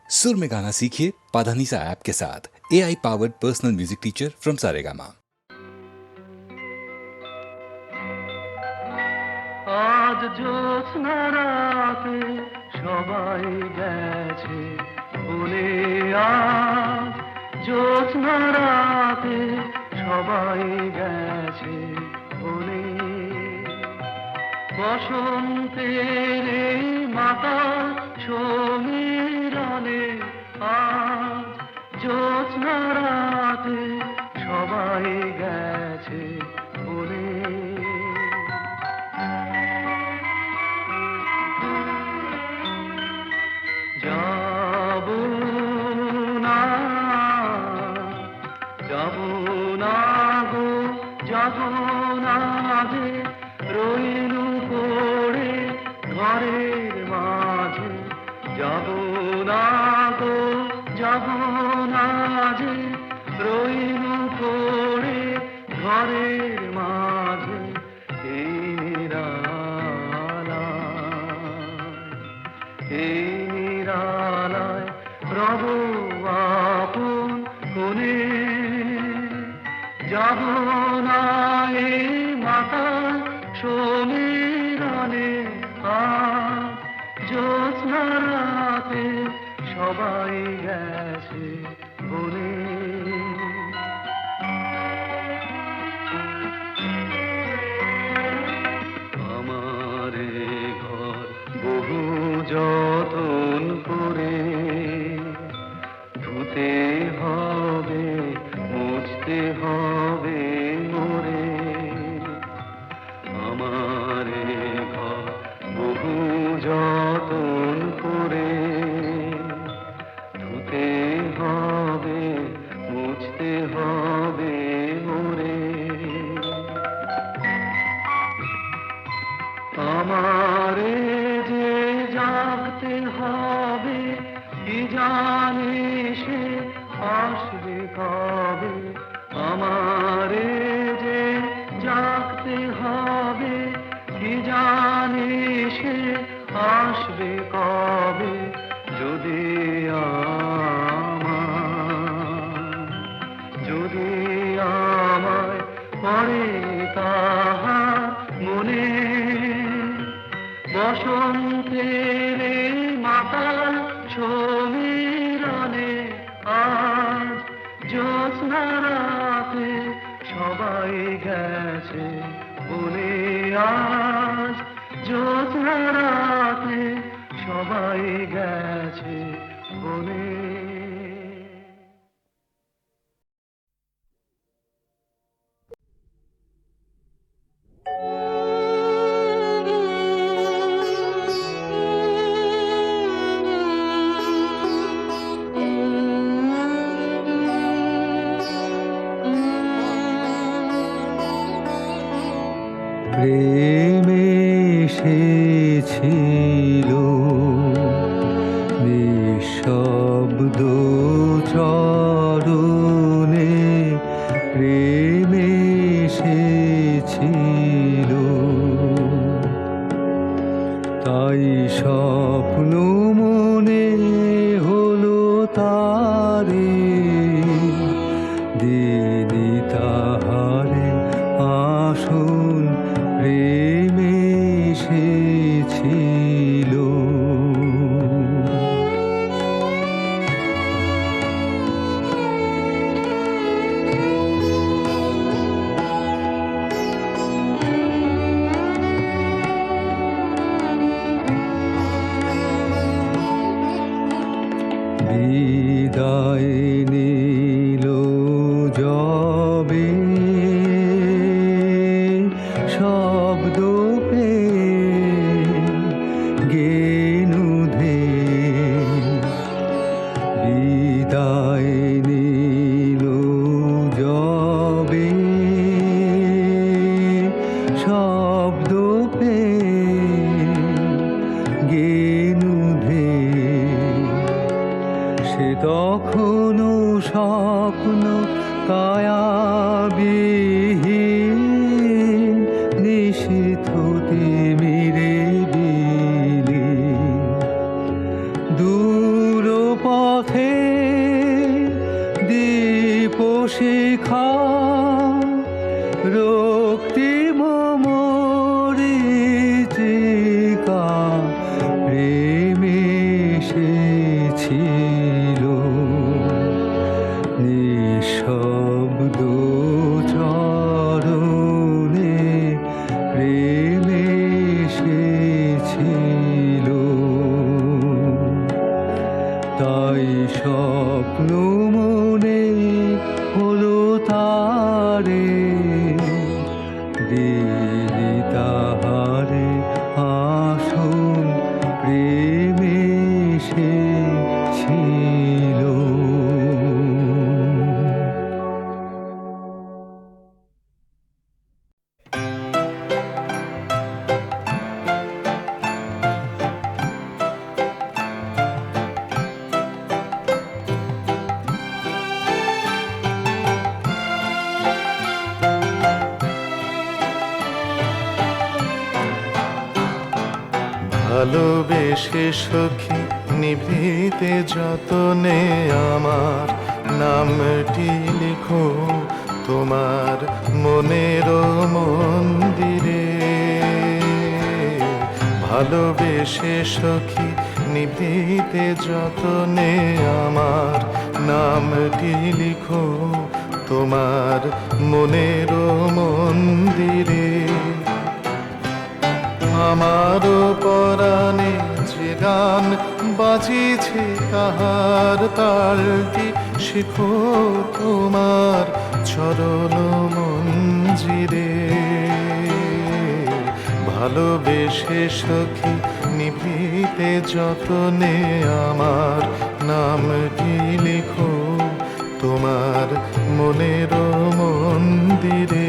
सुर में गाना सीखिए पाधानीसा ऐप के साथ। AI powered personal music teacher from Saregama. আজ জ্যোৎস্না রাতে সবাই গেছে ভুলে, আজ জ্যোৎস্না রাতে সবাই গেছে ভুলে। বসন্তের এই মাতাল সমীরণে আজ জ্যোৎস্না রাতে সবাই গেছে ভুলে। রইলু পড়ে ঘরের মাঝে, যাব না গো যাব না যে, রইলু পড়ে ঘরের মাঝে। এই নিরালায় রব আপন কোণে, যাব না এই মাতাল সমীরণে। আজ জ্যোৎস্না রাতে সবাই গেছে ভুলে। আমারে ঘর বহু যতন করে ধুতে হবে মুছতে হবে মোরে। আমারে ঘর বহু যতন করে ধুতে হবে মুছতে হবে মোরে। আমারে যে জাগতে হবে কি জানে সে আসবে কবে। আমারে যে জাগতে হবে কি জানে সে আসবে কবে। যদি আমায় পড়ে তাহার মনে, বসন্তের মাতাল সমীরণে আজ জ্যোৎস্না রাতে সবাই গেছে ভুলে। আজ জ্যোৎস্না রাতে সবাই গেছে ভুলে। প্রেমে এসেছিল নিঃশব্দ চরণে, প্রেমে এসেছিল তাই স্বপ্ন মনে হলো তারে। দিদি তাহারে আসুন প্রেমে এসেছিল। বিদায় নিল যবে শব্দ পে গেনুধে, বিদায় নিল যবে শব্দ পে গেনুধে। সে তখনও স্বপ্ন কায়াবিহীন নিশীথ তিমিরে বিলি। দূর পথে দীপশিখা রক্তিম মরীচিকা প্রেমে এসেছিল নিঃশব্দ চরণে প্রেমে এসেছিল তাই স্বপ্ন মনে হলো তারে দিলি তাহারে আসন প্রেমে এসেছিল ভালোবেসে সখী নিভৃতে যতনে আমার নামটি লিখো তোমার মনের মন্দিরে ভালোবেসে সখী নিভৃতে যতনে আমার নামটি লিখো তোমার মনের মন্দিরে আমার পরাণে যে গান বাজিছে তাহার তালটি শিখো তোমার চরণ মঞ্জিরে ভালোবেসে সখী নিভৃতে যতনে আমার নামটি লিখো তোমার মনের মন্দিরে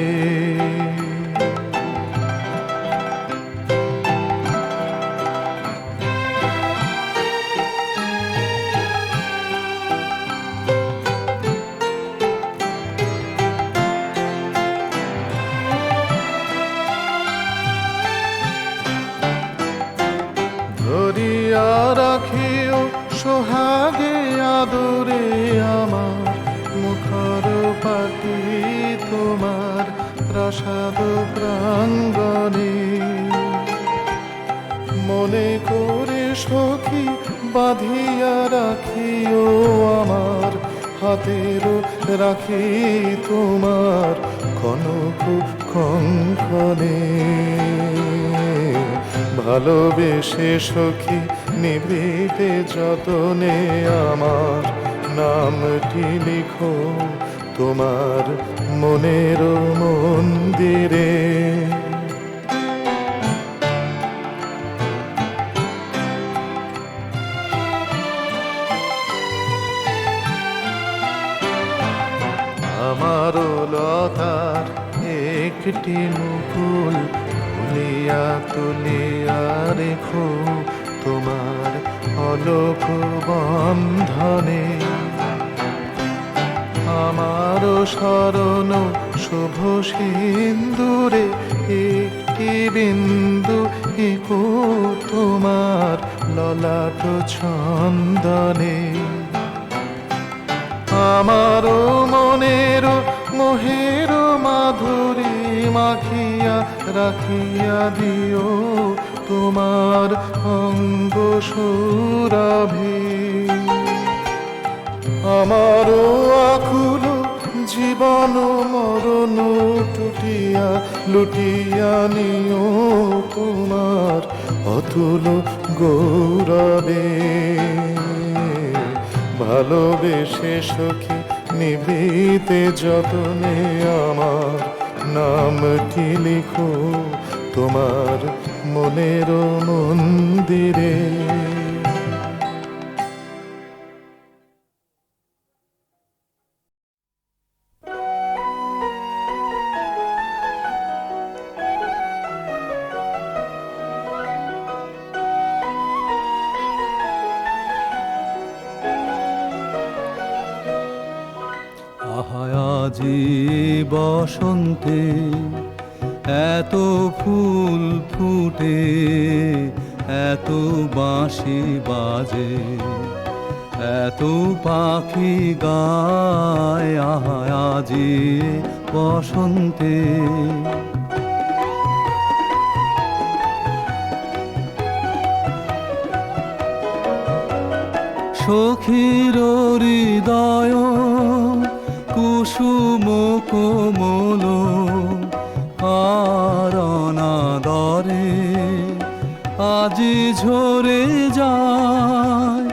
ধরিয়া রাখিও সোহাগে আদরে আমার মুখর পাখি তোমার প্রাসাদ প্রাঙ্গণে মনে করে সখী বাঁধিয়া রাখিও আমার হাতের রাখি তোমার কনক কঙ্কনে ভালোবেসে সখী নিভৃতে যতনে আমার নামটি লিখো তোমার মনের মন্দিরে আমার লতার একটি মুকুল তুলিয়া তুলিয়া রেখো তোমার অলোক বন্ধনে আমার শরণ শুভ সিন্দুরে একটি বিন্দু ইকো তোমার ললাট ছন্দনে আমার মনের মোহের মাধুরী মাখিয়া রাখিয়া দিও তোমার অঙ্গ সুরভি আমার আকুল জীবন মরণ টুটিয়া লুটিয়া নিও তোমার অতুল গৌরবে ভালোবেসে সখী নিভৃতে যতনে আমার নামটি লিখো তোমার মনের মন্দিরে আজি বসন্তে এত ফুল ফুটে এত বাঁশি বাজে এত পাখি গায় আহা আজি বসন্তে। সখীর হৃদয় কুসুম কোমল কারণাদরে আজি ঝরে যায়।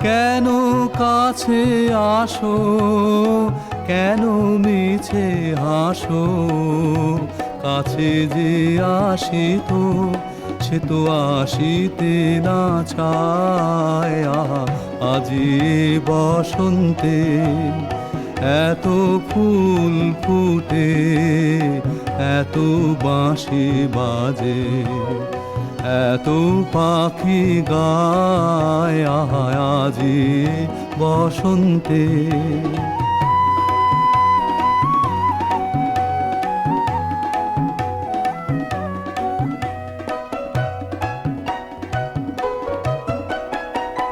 কেন কাছে আসো, কেন মিছে হাসো, কাছে যে আসিত সে তো আসিতে না চায়। আহা আজি বসন্তে এত ফুল ফুটে, এত বাঁশি বাজে, এত পাখি গায় আহা আজি বসন্তে।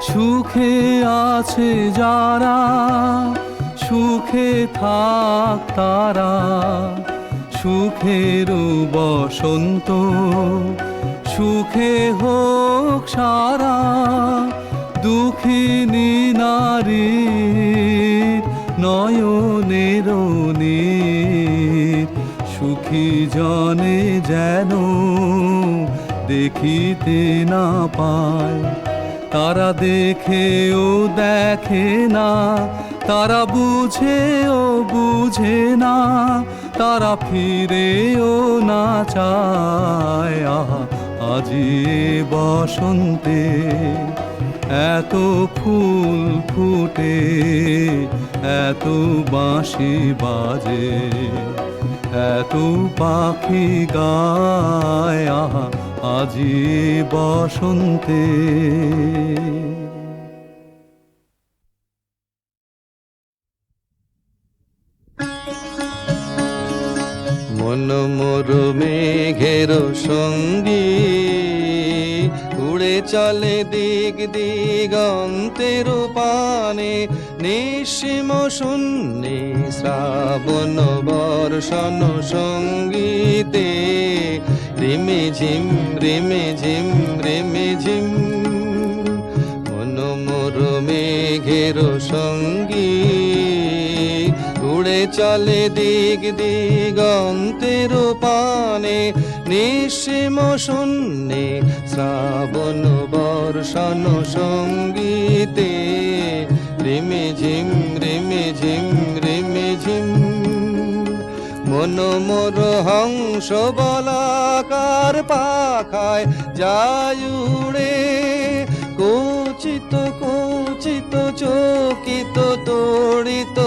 সুখে আছে যারা, সুখে থাক তারা, সুখের বসন্ত সুখে হোক সারা। দুঃখিনী নারী নয়নের নীর, সুখী জনে যেন দেখিতে না পায়। তারা দেখেও দেখে না, তারা বুঝেও বুঝে না, তারা ফিরেও না চায়। আহা আজি বসন্তে এত ফুল ফুটে, এত বাঁশি বাজে, এত পাখি গায় আহা আজি বসন্তে। মন মোর মেঘের সঙ্গী, উড়ে চলে দিক দিগন্তের পানে। নিঃসীম শূন্যে শ্রাবণ বর্ষণ সঙ্গীতে, রিমে ঝিম রিমে ঝিম রিমে ঝিম। মন মোর মেঘের সঙ্গী, উড়ে চলে দিক দিগন্তের পানে। নিঃসীম শূন্যে শ্রাবণ বর্ষণ সঙ্গীতে, রিমে ঝিম রিমে ঝিম রিমে ঝিম। মন মোর হংস বলাকার পাখায় যায় উড়ে, কুচিত কুচিত চকিত তড়িত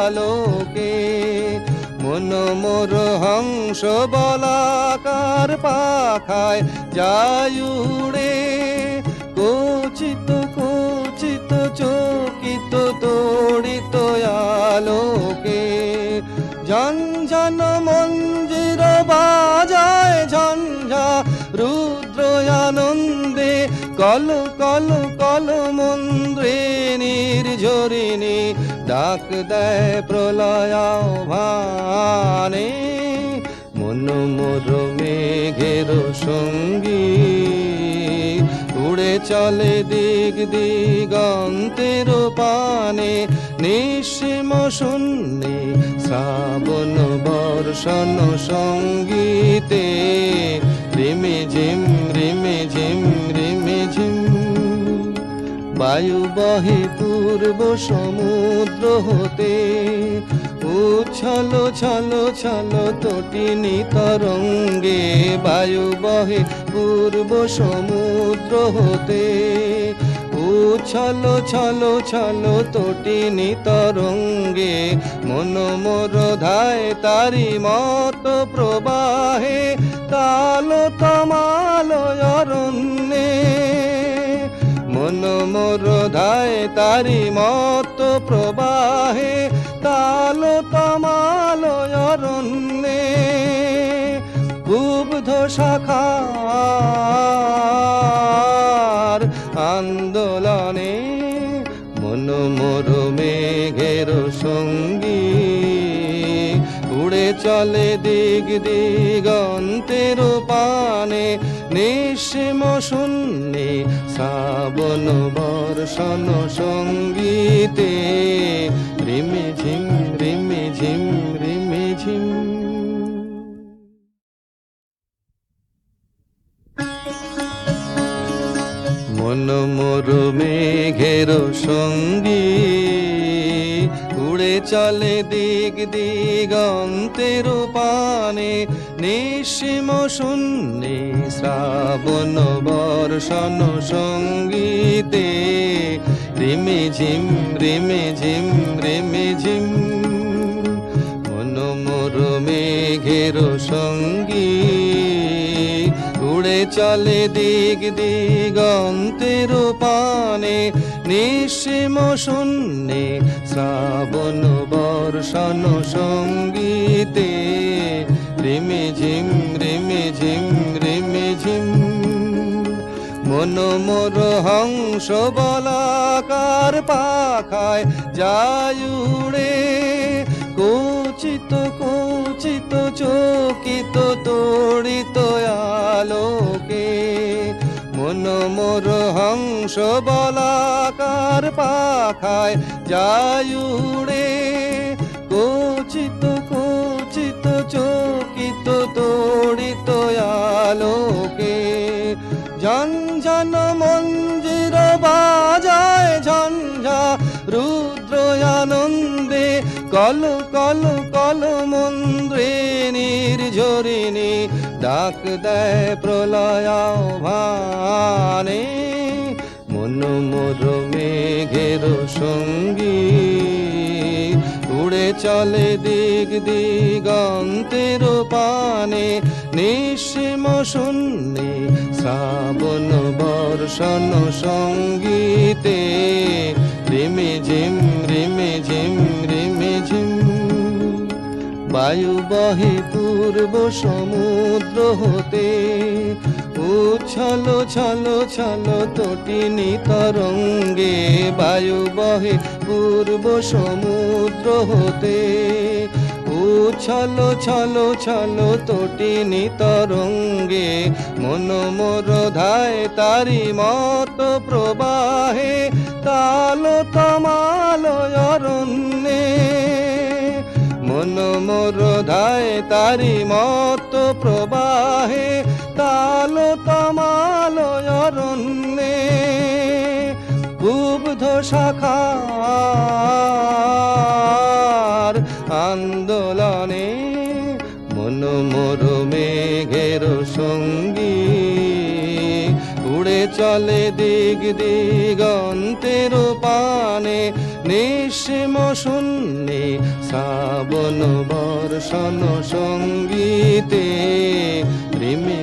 আলোকে। মন মোর হংস বলাকার পাখায় যায় উড়ে, কুচিত কুচিত চকিত তড়িত আলোকে। ঝনঝন মঞ্জির বাজায় ঝঞ্ঝা রুদ্র আনন্দে, কল কল কল মন্দ্রে নির্ঝরিণী ডাক দেয় প্রলয় ভানে। মন মোর মেঘের সঙ্গী, উড়ে চলে দিক দিগন্তের পানে। নিঃসীম শূন্যে শ্রাবণ বর্ষণ সঙ্গীতে, রিমে ঝিম রিমে ঝিম রিমে ঝিম। বায়ু বহে পূর্ব সমুদ্র হতে, উচ্ছল ছল ছল তটিনী তরঙ্গে। বায়ু বহে পূর্ব সমুদ্র হতে, উচ্ছল ছল ছল তটিনী তরঙ্গে। মন মোর ধায় তারি মত প্রবাহে, তাল তমাল অরণ্যে। মন মোর ধায় তারি মত প্রবাহে, তাল তমাল অরণ্যে। বুব্ধ শাখার আন্দোলনে, মন মোর মেঘের সঙ্গী উড়ে চলে দিগ দিগন্তের পানে নিঃসীম শূন্যে শ্রাবণ বর্ষণ সঙ্গীতে রিমি ঝিম রিমি ঝিম রিমি ঝিম। মন মোর মেঘের সঙ্গী উড়ে চলে দিগ দিগন্তের পানে নিঃসীম শূন্যে শ্রাবণ বর্ষণ সঙ্গীতে রিমি ঝিম রিমি ঝিম রিমি ঝিম। মন মোর মেঘের সঙ্গী উড়ে চলে দিগ দিগন্তের পানে নিঃসীম শূন্যে শ্রাবণ বর্ষণ সঙ্গীতে রিমি ঝিম রিমি ঝিম রিমি ঝিম। মন মোর হংস বলাকার পাখায় যায় উড়ে কোচিত কোচিত চকিত তড়িত আলোকে। মন মোর হংস বলাকার পাখায় যায় উড়ে কোচিত কোচিত চকিত তড়িত আলোকে। ঝনঝন মঞ্জির বাজায় ঝঞ্ঝা রুদ্র আনন্দে কল কল কল মন্দ্রে নির্ঝরিণী ডাক দেয় প্রলয় ভানে। মন মোর মেঘের সঙ্গী উড়ে চলে দিগ দিগন্তের পানে নিঃসীম শূন্যে শ্রাবণ বর্ষণ সঙ্গীতে রিমি ঝিম রিমি ঝিম রিমি ঝিম। বায়ু বহে পূর্ব সমুদ্র হতে উচ্ছল ছল ছল তটিনী তরঙ্গে। বায়ু বহে পূর্ব সমুদ্র হতে উচ্ছল ছল ছল তটিনী তরঙ্গে। মন মোর ধায় তারি মত প্রবাহে তাল তমাল অরণ্যে। মন মোর ধায় তারি মত প্রবাহে তাল তমাল অরণ্যে। কুব্ধ শাখার আন্দোলনে মন মোর মেঘের সঙ্গী উড়ে চলে দিগ দিগন্তের পানে নিঃসীম শূন্যে শ্রাবণ বর্ষণ সঙ্গীতে রিমি